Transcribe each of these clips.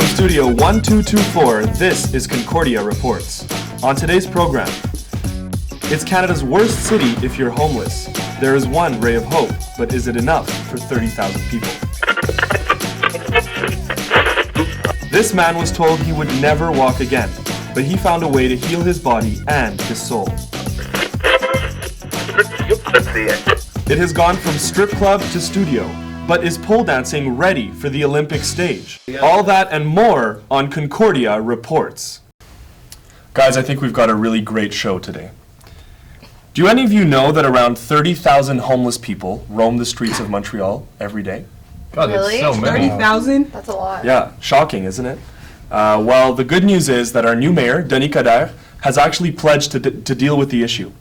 Studio 1224, this is Concordia Reports. On today's program, it's Canada's worst city if you're homeless. There is one ray of hope, but is it enough for 30,000 people? This man was told he would never walk again, but he found a way to heal his body and his soul. It has gone from strip club to studio, but is pole dancing ready for the Olympic stage? All that and more on Concordia Reports. Guys, I think we've got a really great show today. Do any of you know that around 30,000 homeless people roam the streets of Montreal every day? God, Really? that's so many. 30,000? That's a lot. Yeah, shocking, isn't it? Well, the good news is that our new mayor, Denis Coderre, has actually pledged to deal with the issue.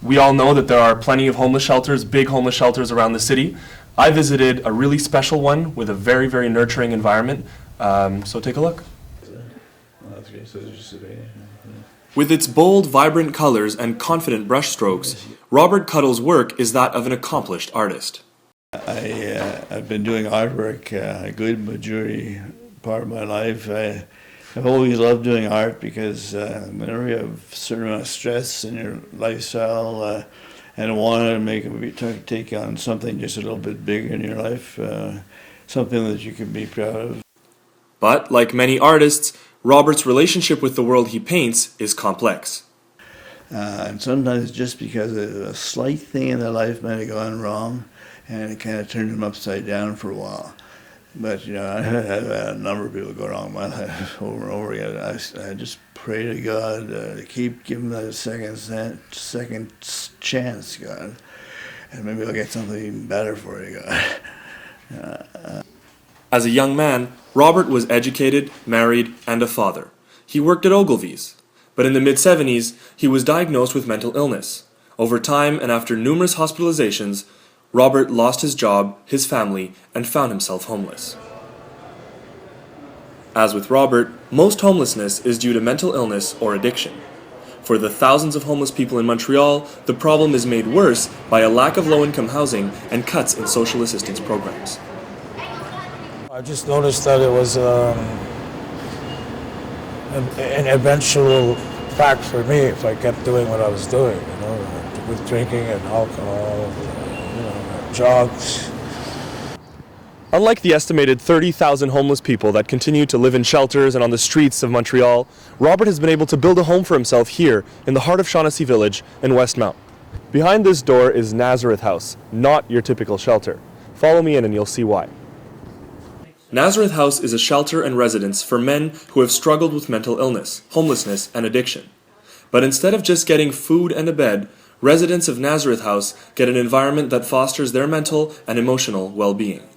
We all know that there are plenty of homeless shelters, big homeless shelters around the city. I visited a really special one with a very, very nurturing environment. So take a look. With its bold, vibrant colors and confident brushstrokes, Robert Cuddle's work is that of an accomplished artist. I've been doing artwork a good majority part of my life. I've always loved doing art because whenever you have a certain amount of stress in your lifestyle and want to take on something just a little bit bigger in your life, something that you can be proud of. But, like many artists, Robert's relationship with the world he paints is complex. And sometimes just because a slight thing in their life might have gone wrong, and it kind of turned them upside down for a while. But, I've had a number of people go wrong in my life over and over again. I just pray to God to keep giving that a second chance, God. And maybe I'll get something even better for you, God. As a young man, Robert was educated, married, and a father. He worked at Ogilvy's. But in the mid-70s, he was diagnosed with mental illness. Over time, and after numerous hospitalizations, Robert lost his job, his family, and found himself homeless. As with Robert, most homelessness is due to mental illness or addiction. For the thousands of homeless people in Montreal, the problem is made worse by a lack of low-income housing and cuts in social assistance programs. I just noticed that it was an eventual fact for me if I kept doing what I was doing, with drinking and alcohol. Drugs. Unlike the estimated 30,000 homeless people that continue to live in shelters and on the streets of Montreal, Robert has been able to build a home for himself here in the heart of Shaughnessy Village in Westmount. Behind this door is Nazareth House, not your typical shelter. Follow me in and you'll see why. Nazareth House is a shelter and residence for men who have struggled with mental illness, homelessness, and addiction. But instead of just getting food and a bed, residents of Nazareth House get an environment that fosters their mental and emotional well-being.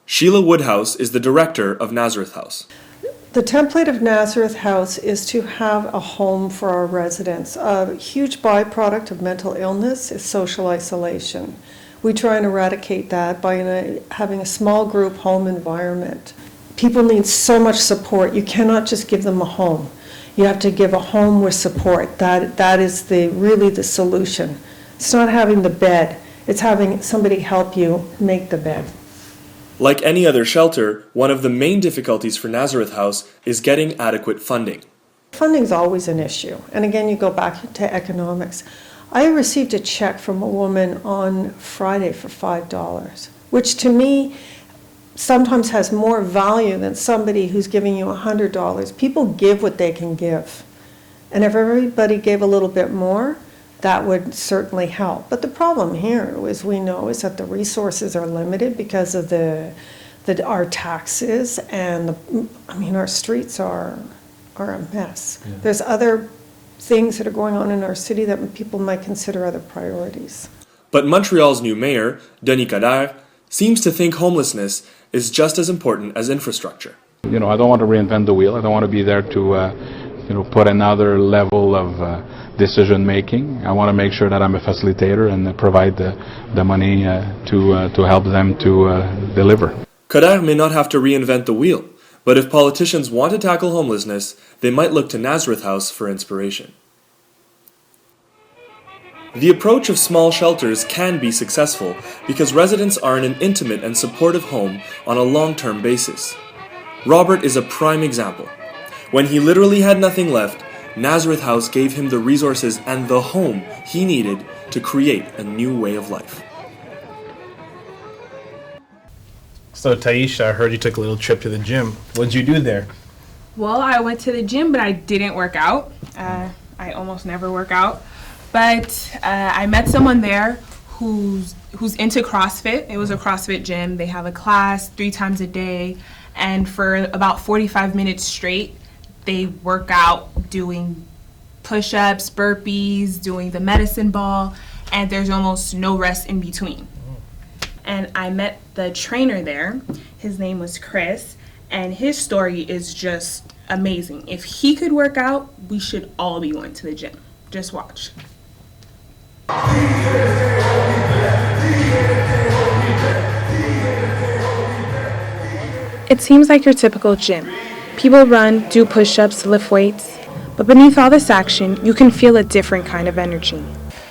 Sheila Woodhouse is the director of Nazareth House. The template of Nazareth House is to have a home for our residents. A huge byproduct of mental illness is social isolation. We try and eradicate that by having a small group home environment. People need so much support. You cannot just give them a home. You have to give a home with support. That is really the solution. It's not having the bed. It's having somebody help you make the bed. Like any other shelter, one of the main difficulties for Nazareth House is getting adequate funding. Funding's always an issue. And again, you go back to economics. I received a check from a woman on Friday for $5, which to me sometimes has more value than somebody who's giving you $100. People give what they can give. And if everybody gave a little bit more, that would certainly help. But the problem here, as we know, is that the resources are limited because of our taxes and our streets are a mess. Yeah. There's other things that are going on in our city that people might consider other priorities. But Montreal's new mayor, Denis Coderre, seems to think homelessness is just as important as infrastructure. I don't want to reinvent the wheel. I don't want to be there to, put another level of decision making. I want to make sure that I'm a facilitator and provide the money to help them to deliver. Coderre may not have to reinvent the wheel, but if politicians want to tackle homelessness, they might look to Nazareth House for inspiration. The approach of small shelters can be successful because residents are in an intimate and supportive home on a long-term basis. Robert is a prime example. When he literally had nothing left, Nazareth House gave him the resources and the home he needed to create a new way of life. So Taisha, I heard you took a little trip to the gym. What did you do there? Well, I went to the gym, but I didn't work out. I almost never work out. But I met someone there who's into CrossFit. It was a CrossFit gym. They have a class 3 times a day. And for about 45 minutes straight, they work out doing push-ups, burpees, doing the medicine ball, and there's almost no rest in between. And I met the trainer there. His name was Chris, and his story is just amazing. If he could work out, we should all be going to the gym. Just watch. It seems like your typical gym. People run, do push-ups, lift weights, but beneath all this action, you can feel a different kind of energy.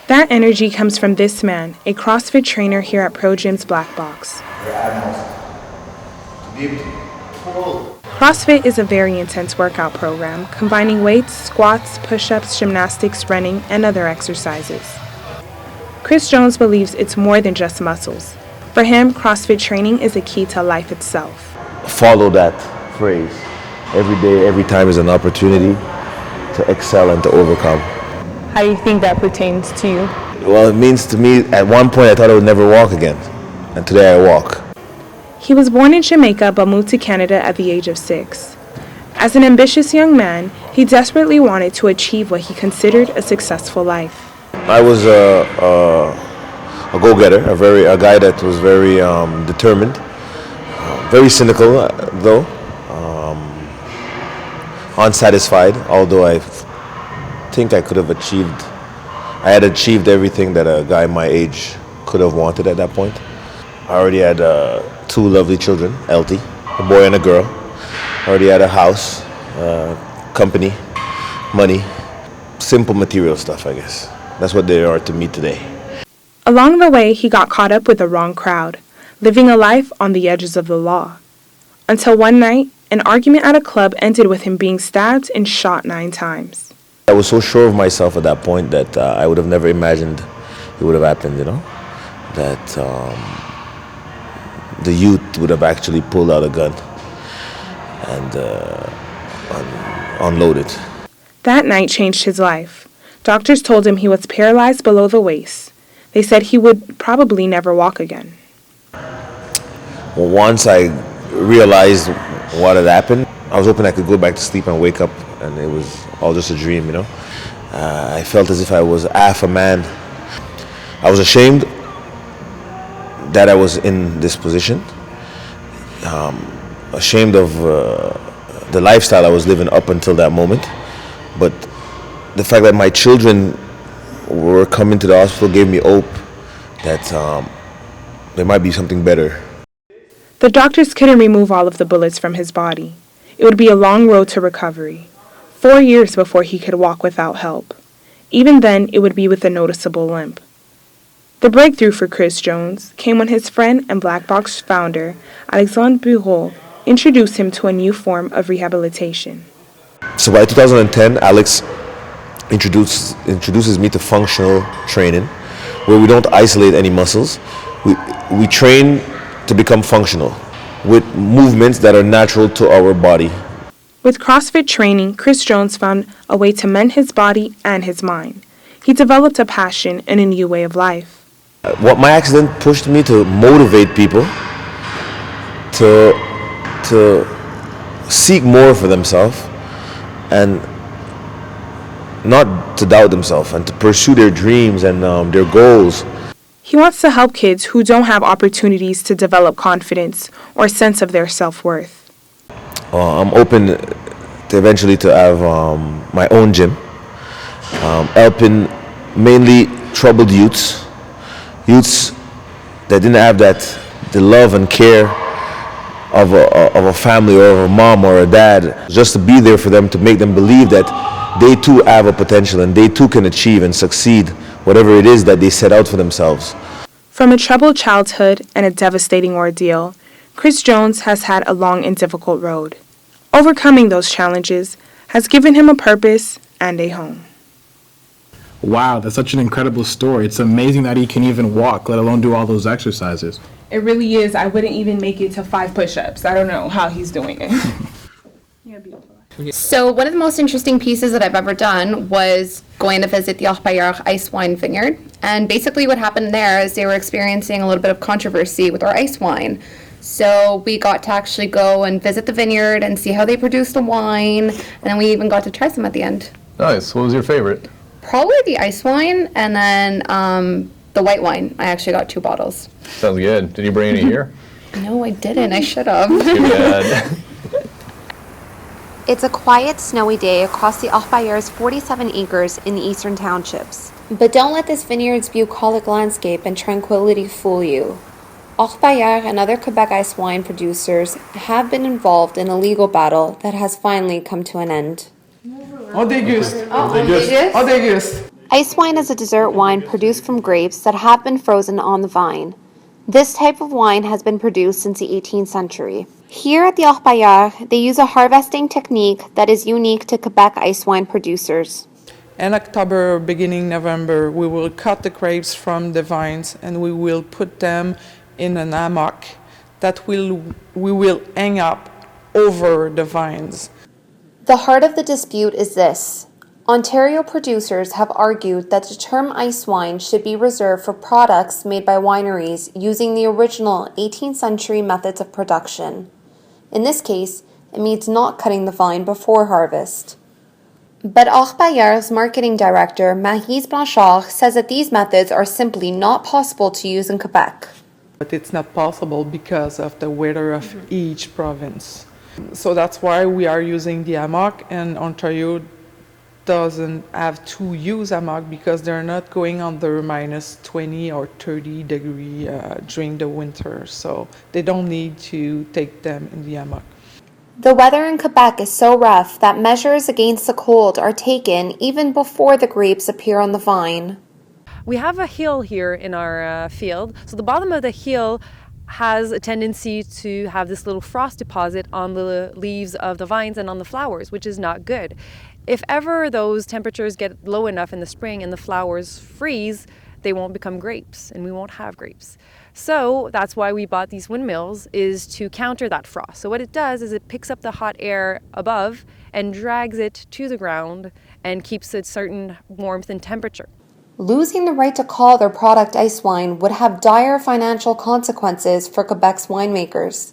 That energy comes from this man, a CrossFit trainer here at Pro Gym's Black Box. CrossFit is a very intense workout program, combining weights, squats, push-ups, gymnastics, running, and other exercises. Chris Jones believes it's more than just muscles. For him, CrossFit training is a key to life itself. Follow that phrase. Every day, every time is an opportunity to excel and to overcome. How do you think that pertains to you? Well, it means to me, at one point I thought I would never walk again, and today I walk. He was born in Jamaica but moved to Canada at the age of 6. As an ambitious young man, he desperately wanted to achieve what he considered a successful life. I was a go-getter, a guy that was very determined, very cynical though, unsatisfied, although I think I had achieved everything that a guy my age could have wanted at that point. I already had 2 lovely children, healthy, a boy and a girl. I already had a house, company, money, simple material stuff, I guess. That's what they are to me today. Along the way, he got caught up with the wrong crowd, living a life on the edges of the law. Until one night, an argument at a club ended with him being stabbed and shot 9 times. I was so sure of myself at that point that I would have never imagined it would have happened, that the youth would have actually pulled out a gun and unloaded. That night changed his life. Doctors told him he was paralyzed below the waist. They said he would probably never walk again. Well, once I realized what had happened, I was hoping I could go back to sleep and wake up and it was all just a dream, I felt as if I was half a man. I was ashamed that I was in this position, ashamed of the lifestyle I was living up until that moment, but the fact that my children were coming to the hospital gave me hope that there might be something better. The doctors couldn't remove all of the bullets from his body. It would be a long road to recovery. 4 years before he could walk without help. Even then, it would be with a noticeable limp. The breakthrough for Chris Jones came when his friend and Black Box founder, Alexandre Bureau, introduced him to a new form of rehabilitation. So by 2010, Alex introduces me to functional training, where we don't isolate any muscles. We train to become functional with movements that are natural to our body. With CrossFit training, Chris Jones found a way to mend his body and his mind. He developed a passion and a new way of life. What my accident pushed me to motivate people to seek more for themselves and not to doubt themselves and to pursue their dreams and their goals. He wants to help kids who don't have opportunities to develop confidence or a sense of their self-worth. I'm open to eventually to have my own gym, helping mainly troubled youths that didn't have the love and care of a family or of a mom or a dad, just to be there for them, to make them believe that they too have a potential and they too can achieve and succeed whatever it is that they set out for themselves. From a troubled childhood and a devastating ordeal, Chris Jones has had a long and difficult road. Overcoming those challenges has given him a purpose and a home. Wow, that's such an incredible story. It's amazing that he can even walk, let alone do all those exercises. It really is. I wouldn't even make it to 5 push-ups. I don't know how he's doing it. Yeah, beautiful. So one of the most interesting pieces that I've ever done was going to visit the Orpaillard ice wine vineyard. And basically what happened there is they were experiencing a little bit of controversy with our ice wine. So we got to actually go and visit the vineyard and see how they produce the wine. And then we even got to try some at the end. Nice. What was your favorite? Probably the ice wine and then the white wine. I actually got 2 bottles. Sounds good. Did you bring any here? No, I didn't. I should have. Too bad. It's a quiet, snowy day across the Orpaillard's 47 acres in the eastern townships. But don't let this vineyard's bucolic landscape and tranquility fool you. Orpaillard and other Quebec ice wine producers have been involved in a legal battle that has finally come to an end. On déguste. On déguste. Ice wine is a dessert wine produced from grapes that have been frozen on the vine. This type of wine has been produced since the 18th century. Here at the Orpaillard, they use a harvesting technique that is unique to Quebec ice wine producers. In October, beginning November, we will cut the grapes from the vines and we will put them in an hammock that we will hang up over the vines. The heart of the dispute is this. Ontario producers have argued that the term ice wine should be reserved for products made by wineries using the original 18th century methods of production. In this case, it means not cutting the vine before harvest. But Orpaillard's marketing director, Maryse Blanchard, says that these methods are simply not possible to use in Quebec. But it's not possible because of the weather of each province. So that's why we are using the hammock, and Ontario doesn't have to use hammock because they're not going under minus 20 or 30 degree during the winter. So they don't need to take them in the hammock. The weather in Quebec is so rough that measures against the cold are taken even before the grapes appear on the vine. We have a hill here in our field. So the bottom of the hill has a tendency to have this little frost deposit on the leaves of the vines and on the flowers, which is not good. If ever those temperatures get low enough in the spring and the flowers freeze, they won't become grapes and we won't have grapes. So that's why we bought these windmills, is to counter that frost. So what it does is it picks up the hot air above and drags it to the ground and keeps a certain warmth and temperature. Losing the right to call their product ice wine would have dire financial consequences for Quebec's winemakers.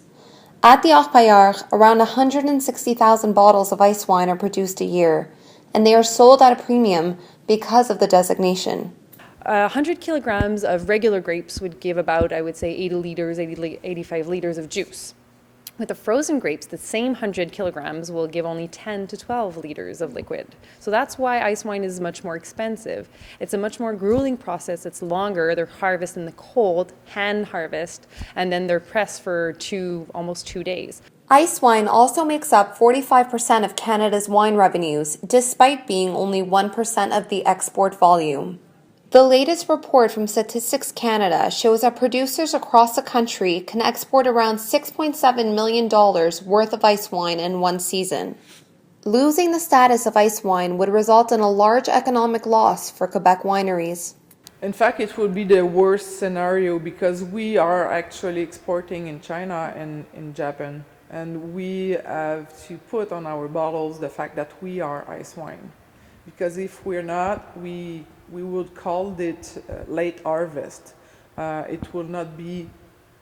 At the Orpaillard, around 160,000 bottles of ice wine are produced a year, and they are sold at a premium because of the designation. 100 kilograms of regular grapes would give about, I would say, 80 liters, 85 liters of juice. With the frozen grapes, the same 100 kilograms will give only 10 to 12 liters of liquid. So that's why ice wine is much more expensive. It's a much more grueling process. It's longer. They're harvested in the cold, hand harvest, and then they're pressed for almost 2 days. Ice wine also makes up 45% of Canada's wine revenues, despite being only 1% of the export volume. The latest report from Statistics Canada shows that producers across the country can export around $6.7 million worth of ice wine in one season. Losing the status of ice wine would result in a large economic loss for Quebec wineries. In fact, it would be the worst scenario because we are actually exporting in China and in Japan. And we have to put on our bottles the fact that we are ice wine. Because if we're not, we would call it late harvest. It will not be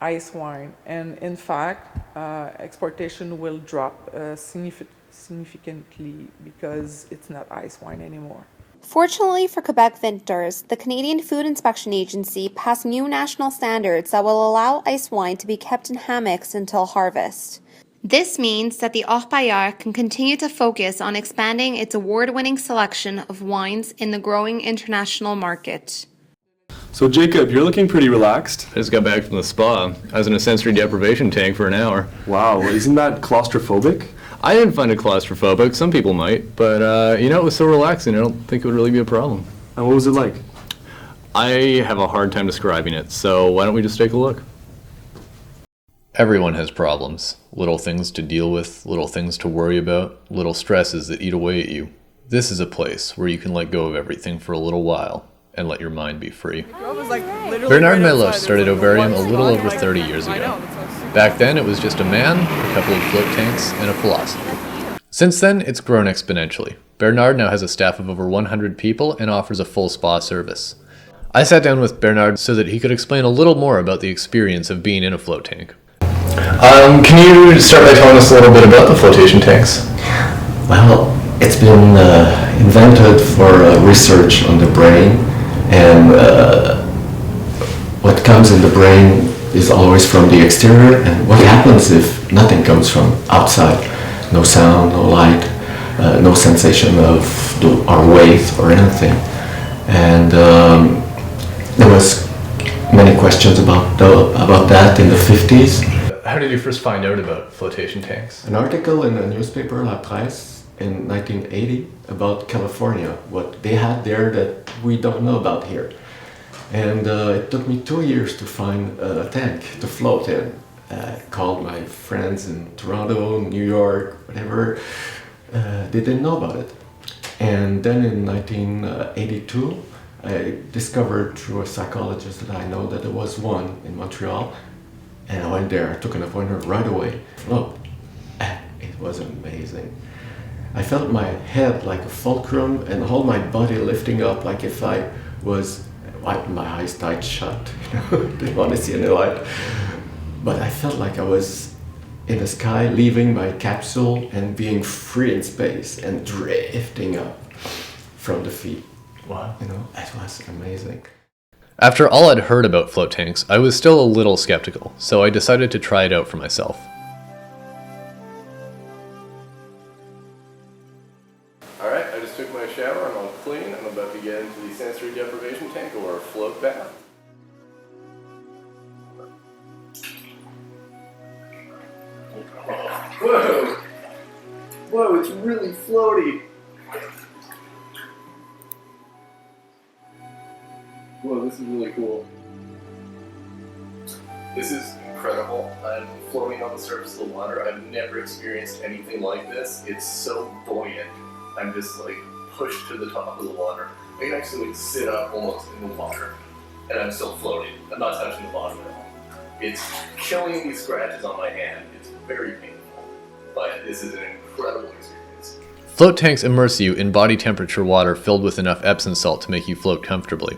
ice wine. And in fact, exportation will drop significantly because it's not ice wine anymore. Fortunately for Quebec vintners, the Canadian Food Inspection Agency passed new national standards that will allow ice wine to be kept in hammocks until harvest. This means that the Orpaillard can continue to focus on expanding its award-winning selection of wines in the growing international market. So Jacob, you're looking pretty relaxed. I just got back from the spa. I was in a sensory deprivation tank for an hour. Wow, isn't that claustrophobic? I didn't find it claustrophobic. Some people might, but it was so relaxing. I don't think it would really be a problem. And what was it like? I have a hard time describing it, so why don't we just take a look? Everyone has problems. Little things to deal with, little things to worry about, little stresses that eat away at you. This is a place where you can let go of everything for a little while and let your mind be free. Bernard Mello started Ovarium a little over 30 years ago. Back then, it was just a man, a couple of float tanks, and a philosophy. Since then, it's grown exponentially. Bernard now has a staff of over 100 people and offers a full spa service. I sat down with Bernard so that he could explain a little more about the experience of being in a float tank. Can you start by telling us a little bit about the flotation tanks? Well, it's been invented for research on the brain, and what comes in the brain is always from the exterior, and what happens if nothing comes from outside? No sound, no light, no sensation of our weight or anything. And there was many questions about that in the 50s. How did you first find out about flotation tanks? An article in the newspaper La Presse in 1980 about California, what they had there that we don't know about here. And it took me 2 years to find a tank to float in. Called my friends in Toronto, New York, whatever. They didn't know about it. And then in 1982, I discovered through a psychologist that I know that there was one in Montreal. And I went there, I took an appointment right away. Float. It was amazing. I felt my head like a fulcrum and all my body lifting up like if I was, my eyes tight shut, didn't want to see any light. But I felt like I was in the sky, leaving my capsule and being free in space and drifting up from the feet. Wow. It was amazing. After all I'd heard about float tanks, I was still a little skeptical, so I decided to try it out for myself. Alright, I just took my shower, I'm all clean, I'm about to get into the sensory deprivation tank or float bath. Whoa! Whoa, it's really floaty! Whoa, this is really cool. This is incredible. I'm floating on the surface of the water. I've never experienced anything like this. It's so buoyant. I'm just like pushed to the top of the water. I can actually like sit up almost in the water and I'm still floating. I'm not touching the bottom at all. It's killing these scratches on my hand. It's very painful, but this is an incredible experience. Float tanks immerse you in body temperature water filled with enough Epsom salt to make you float comfortably.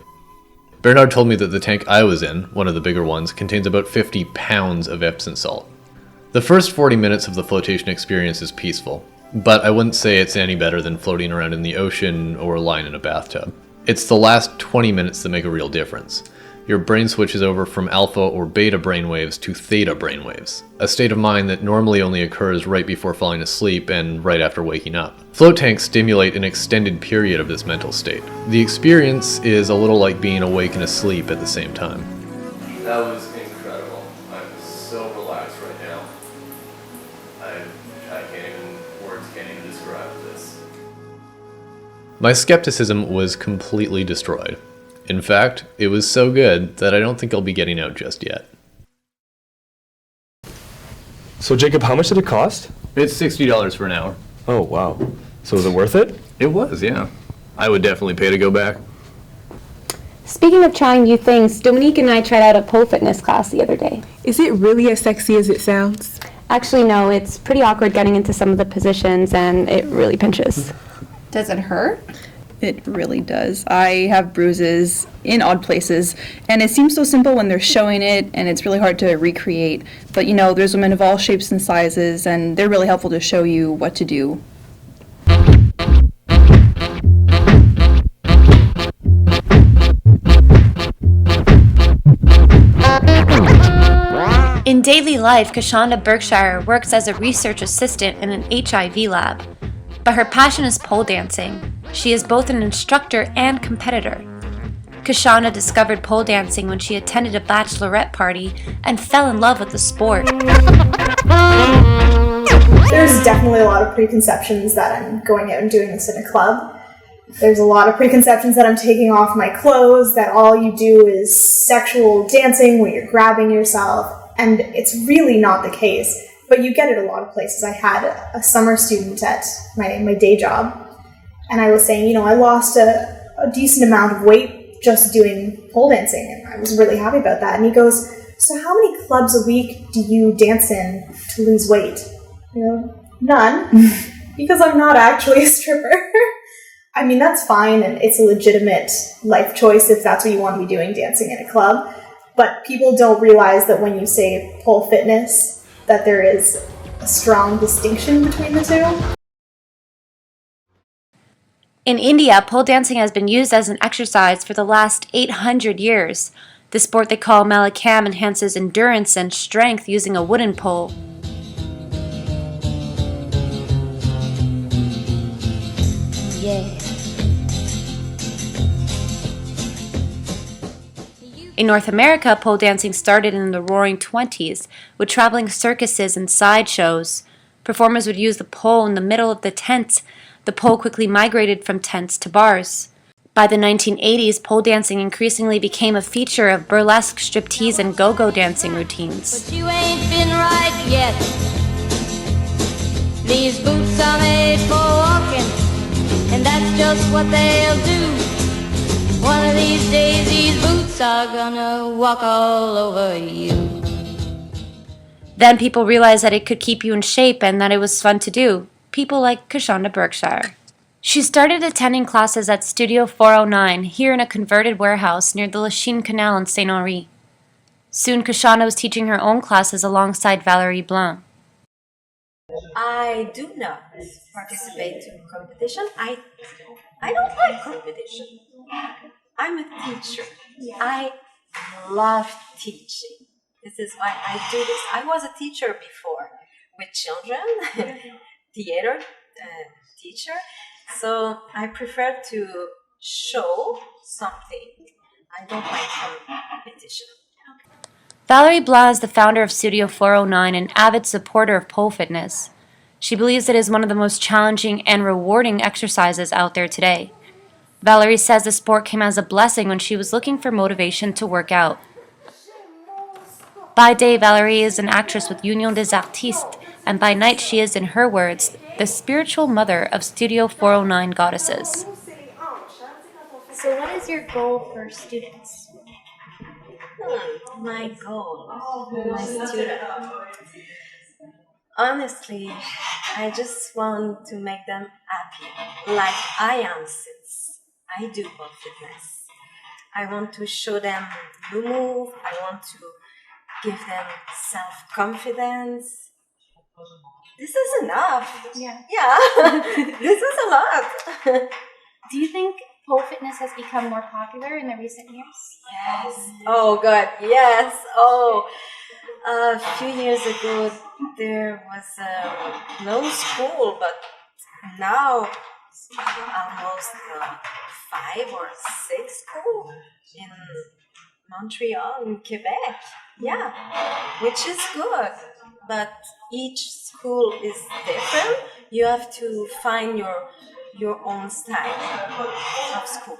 Bernard told me that the tank I was in, one of the bigger ones, contains about 50 pounds of Epsom salt. The first 40 minutes of the flotation experience is peaceful, but I wouldn't say it's any better than floating around in the ocean or lying in a bathtub. It's the last 20 minutes that make a real difference. Your brain switches over from alpha or beta brainwaves to theta brainwaves, a state of mind that normally only occurs right before falling asleep and right after waking up. Float tanks stimulate an extended period of this mental state. The experience is a little like being awake and asleep at the same time. That was incredible. I'm so relaxed right now. Words can't even describe this. My skepticism was completely destroyed. In fact, it was so good that I don't think I'll be getting out just yet. So Jacob, how much did it cost? It's $60 for an hour. Oh, wow. So was it worth it? It was, yeah. I would definitely pay to go back. Speaking of trying new things, Dominique and I tried out a pole fitness class the other day. Is it really as sexy as it sounds? Actually, no, it's pretty awkward getting into some of the positions and it really pinches. Does it hurt? It really does. I have bruises in odd places, and it seems so simple when they're showing it, and it's really hard to recreate. But you know, there's women of all shapes and sizes, and they're really helpful to show you what to do. In daily life, Kashonda Berkshire works as a research assistant in an HIV lab. But her passion is pole dancing. She is both an instructor and competitor. Kashonda discovered pole dancing when she attended a bachelorette party and fell in love with the sport. There's definitely a lot of preconceptions that I'm going out and doing this in a club. There's a lot of preconceptions that I'm taking off my clothes, that all you do is sexual dancing where you're grabbing yourself, and it's really not the case. But you get it a lot of places. I had a summer student at my day job, and I was saying, I lost a decent amount of weight just doing pole dancing, and I was really happy about that. And he goes, so how many clubs a week do you dance in to lose weight? None, because I'm not actually a stripper. I mean, that's fine, and it's a legitimate life choice if that's what you want to be doing, dancing in a club. But people don't realize that when you say pole fitness, that there is a strong distinction between the two. In India, pole dancing has been used as an exercise for the last 800 years. The sport they call Malakam enhances endurance and strength using a wooden pole. Yeah. In North America, pole dancing started in the Roaring '20s with traveling circuses and sideshows. Performers would use the pole in the middle of the tent. The pole quickly migrated from tents to bars. By the 1980s, pole dancing increasingly became a feature of burlesque, striptease, and go-go dancing routines. But you ain't been right yet. These boots are made for walking, and that's just what they'll do. One of these days, these boots are gonna walk all over you. Then people realized that it could keep you in shape and that it was fun to do. People like Kashonda Berkshire. She started attending classes at Studio 409 here in a converted warehouse near the Lachine Canal in St. Henri. Soon Kashonda was teaching her own classes alongside Valerie Blanc. I do not participate in competition. I don't like competition. I'm a teacher. I love teaching. This is why I do this. I was a teacher before with children, theater teacher. So I prefer to show something. I don't like competition. Valerie Blanc is the founder of Studio 409 and avid supporter of pole fitness. She believes it is one of the most challenging and rewarding exercises out there today. Valerie says the sport came as a blessing when she was looking for motivation to work out. By day, Valerie is an actress with Union des Artistes, and by night she is, in her words, the spiritual mother of Studio 409 goddesses. So what is your goal for students? My goal, my student. Honestly, I just want to make them happy, like I am since I do pole fitness. I want to show them new move. I want to give them self-confidence. This is enough. Yeah. This is a lot. Do you think pole fitness has become more popular in the recent years? Yes. Oh God, yes. Oh, a few years ago there was no school, but now almost 5 or 6 schools in Montreal, in Quebec. Yeah, which is good. But each school is different. You have to find your own style of school.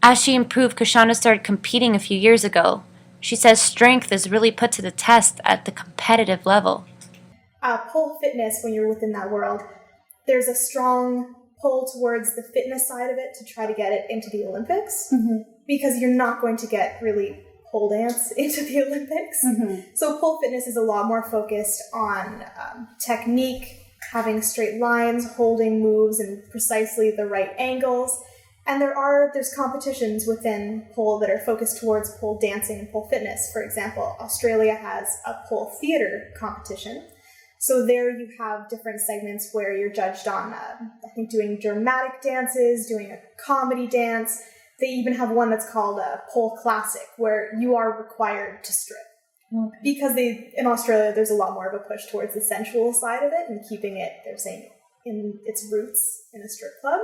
As she improved, Kashonda started competing a few years ago. She says strength is really put to the test at the competitive level. Pole fitness, when you're within that world, there's a strong pull towards the fitness side of it to try to get it into the Olympics, because you're not going to get really pole dance into the Olympics. So pole fitness is a lot more focused on technique, having straight lines, holding moves in precisely the right angles. And there's competitions within pole that are focused towards pole dancing and pole fitness. For example, Australia has a pole theater competition. So there you have different segments where you're judged on, I think, doing dramatic dances, doing a comedy dance. They even have one that's called a pole classic, where you are required to strip. Because in Australia, there's a lot more of a push towards the sensual side of it and keeping it, they're saying, in its roots in a strip club.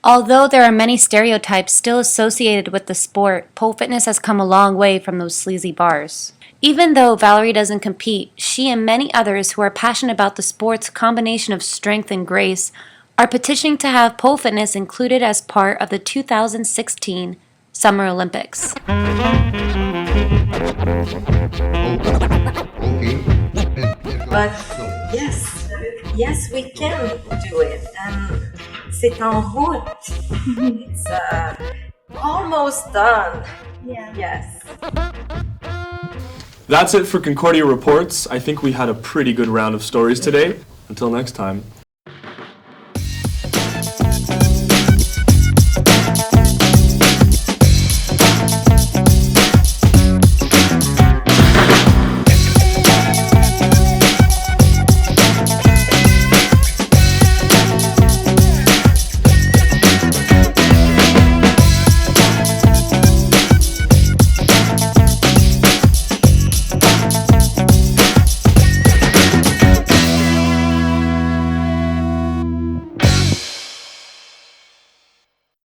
Although there are many stereotypes still associated with the sport, pole fitness has come a long way from those sleazy bars. Even though Valerie doesn't compete, she and many others who are passionate about the sport's combination of strength and grace are petitioning to have pole fitness included as part of the 2016 Summer Olympics. But yes, we can do it, and c'est en route. It's almost done. Yeah. Yes. That's it for Concordia Reports. I think we had a pretty good round of stories today. Until next time.